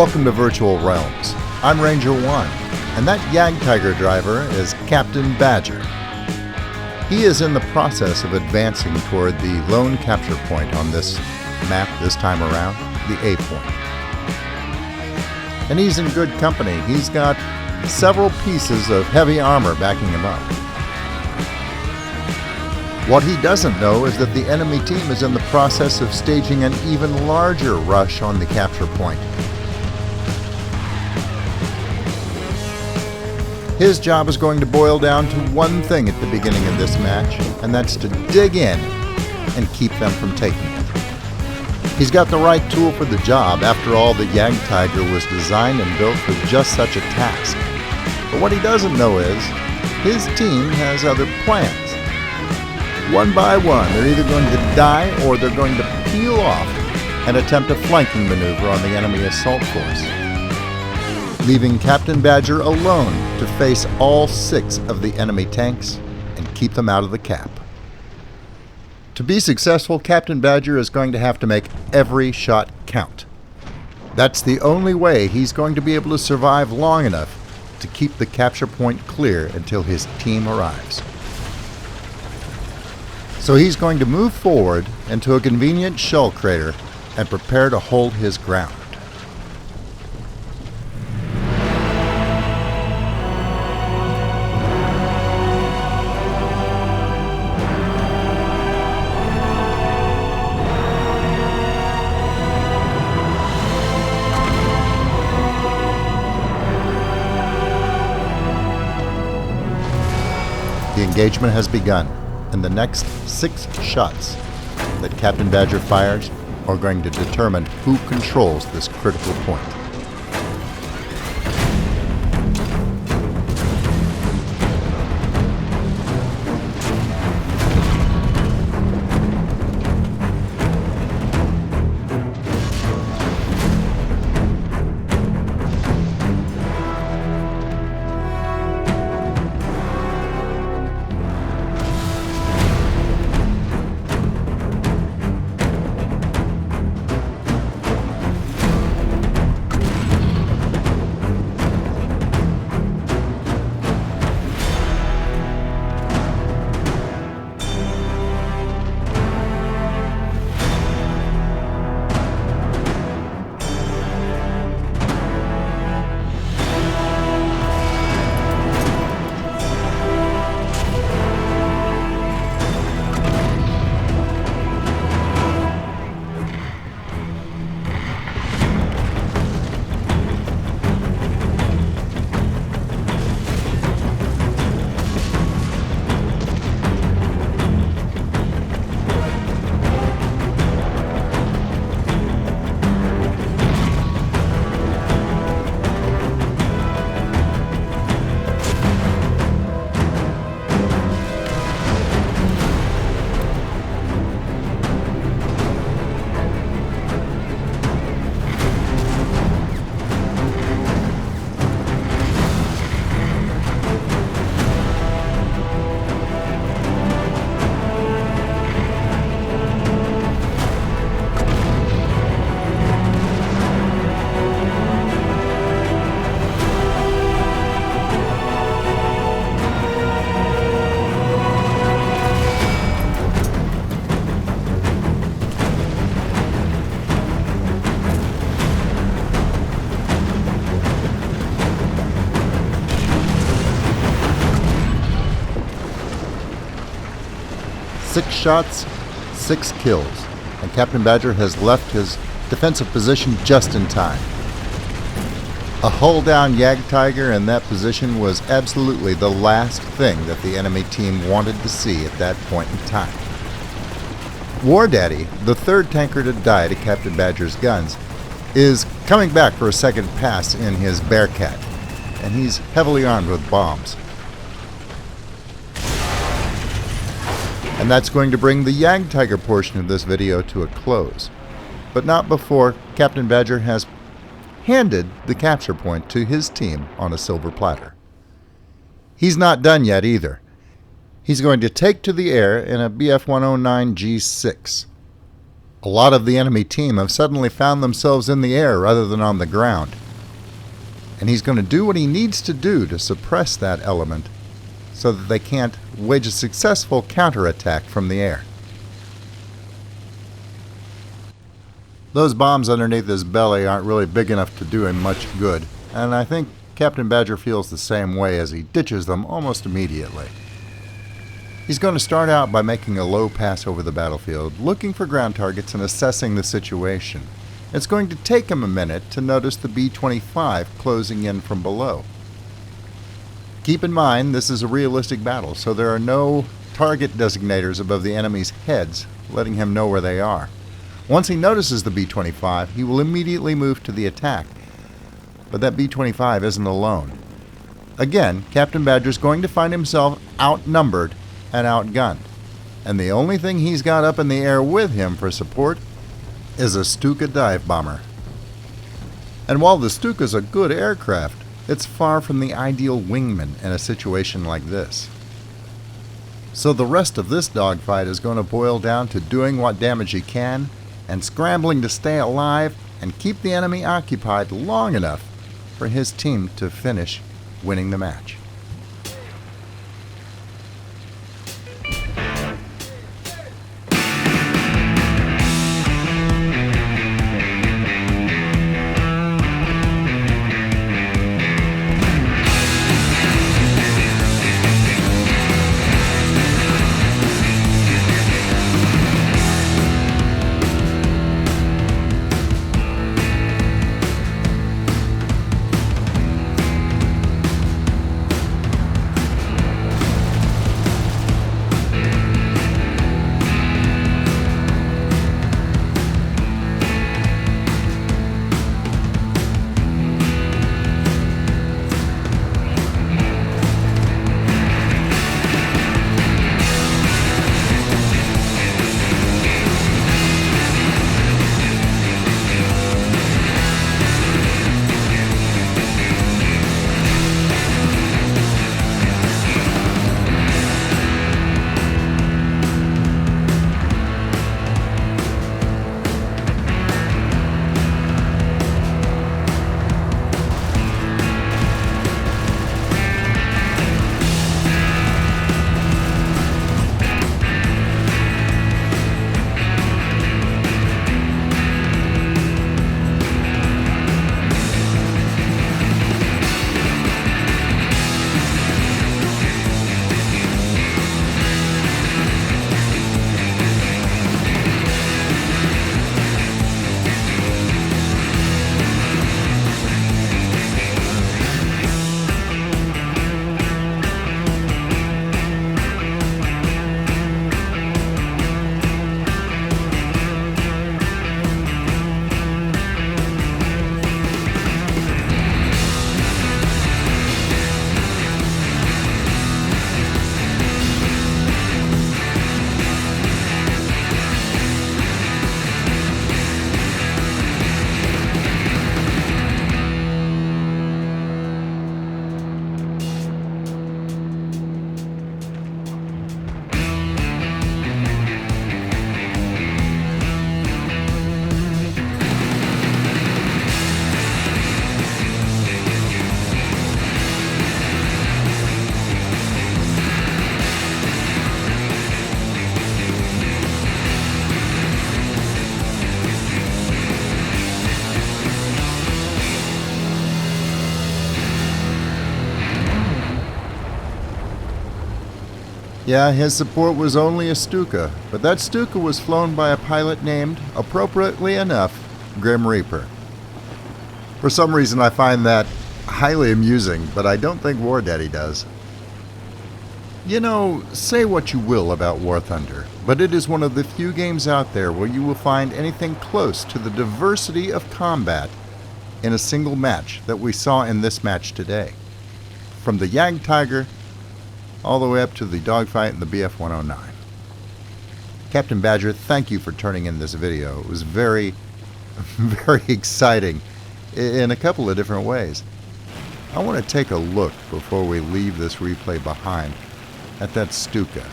Welcome to Virtual Realms. I'm Ranger 1, and that Jagdtiger driver is Captain Badger. He is in the process of advancing toward the lone capture point on this map this time around, the A point. And he's in good company. He's got several pieces of heavy armor backing him up. What he doesn't know is that the enemy team is in the process of staging an even larger rush on the capture point. His job is going to boil down to one thing at the beginning of this match, and that's to dig in and keep them from taking it. He's got the right tool for the job. After all, the Jagdtiger was designed and built for just such a task. But what he doesn't know is, his team has other plans. One by one, they're either going to die or they're going to peel off and attempt a flanking maneuver on the enemy assault force, leaving Captain Badger alone to face all 6 of the enemy tanks and keep them out of the cap. To be successful, Captain Badger is going to have to make every shot count. That's the only way he's going to be able to survive long enough to keep the capture point clear until his team arrives. So he's going to move forward into a convenient shell crater and prepare to hold his ground. The engagement has begun, and the next 6 shots that Captain Badger fires are going to determine who controls this critical point. Six shots, 6 kills, and Captain Badger has left his defensive position just in time. A hull-down Jagdtiger in that position was absolutely the last thing that the enemy team wanted to see at that point in time. War Daddy, the 3rd tanker to die to Captain Badger's guns, is coming back for a second pass in his Bearcat, and he's heavily armed with bombs. And that's going to bring the Jagdtiger portion of this video to a close, but not before Captain Badger has handed the capture point to his team on a silver platter. He's not done yet either. He's going to take to the air in a Bf-109 G6. A lot of the enemy team have suddenly found themselves in the air rather than on the ground. And he's going to do what he needs to do to suppress that element so that they can't wage a successful counterattack from the air. Those bombs underneath his belly aren't really big enough to do him much good, and I think Captain Badger feels the same way as he ditches them almost immediately. He's going to start out by making a low pass over the battlefield, looking for ground targets and assessing the situation. It's going to take him a minute to notice the B-25 closing in from below. Keep in mind, this is a realistic battle, so there are no target designators above the enemy's heads, letting him know where they are. Once he notices the B-25, he will immediately move to the attack. But that B-25 isn't alone. Again, Captain Badger's going to find himself outnumbered and outgunned. And the only thing he's got up in the air with him for support is a Stuka dive bomber. And while the Stuka's a good aircraft, it's far from the ideal wingman in a situation like this. So the rest of this dogfight is going to boil down to doing what damage he can and scrambling to stay alive and keep the enemy occupied long enough for his team to finish winning the match. Yeah, his support was only a Stuka, but that Stuka was flown by a pilot named, appropriately enough, Grim Reaper. For some reason I find that highly amusing, but I don't think War Daddy does. You know, say what you will about War Thunder, but it is one of the few games out there where you will find anything close to the diversity of combat in a single match that we saw in this match today. From the Jagdtiger all the way up to the dogfight in the Bf-109. Captain Badger, thank you for turning in this video. It was very, very exciting in a couple of different ways. I want to take a look before we leave this replay behind at that Stuka.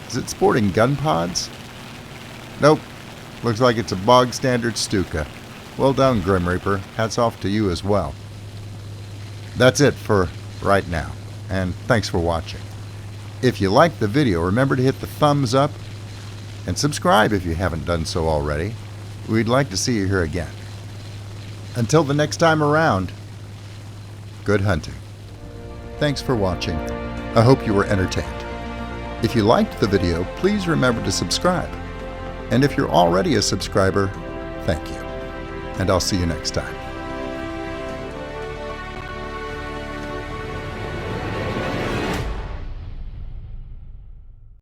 Is it sporting gun pods? Nope. Looks like it's a bog standard Stuka. Well done, Grim Reaper. Hats off to you as well. That's it for right now, and thanks for watching. If you liked the video, remember to hit the thumbs up and subscribe if you haven't done so already. We'd like to see you here again. Until the next time around, good hunting. Thanks for watching. I hope you were entertained. If you liked the video, please remember to subscribe. And if you're already a subscriber, thank you. And I'll see you next time.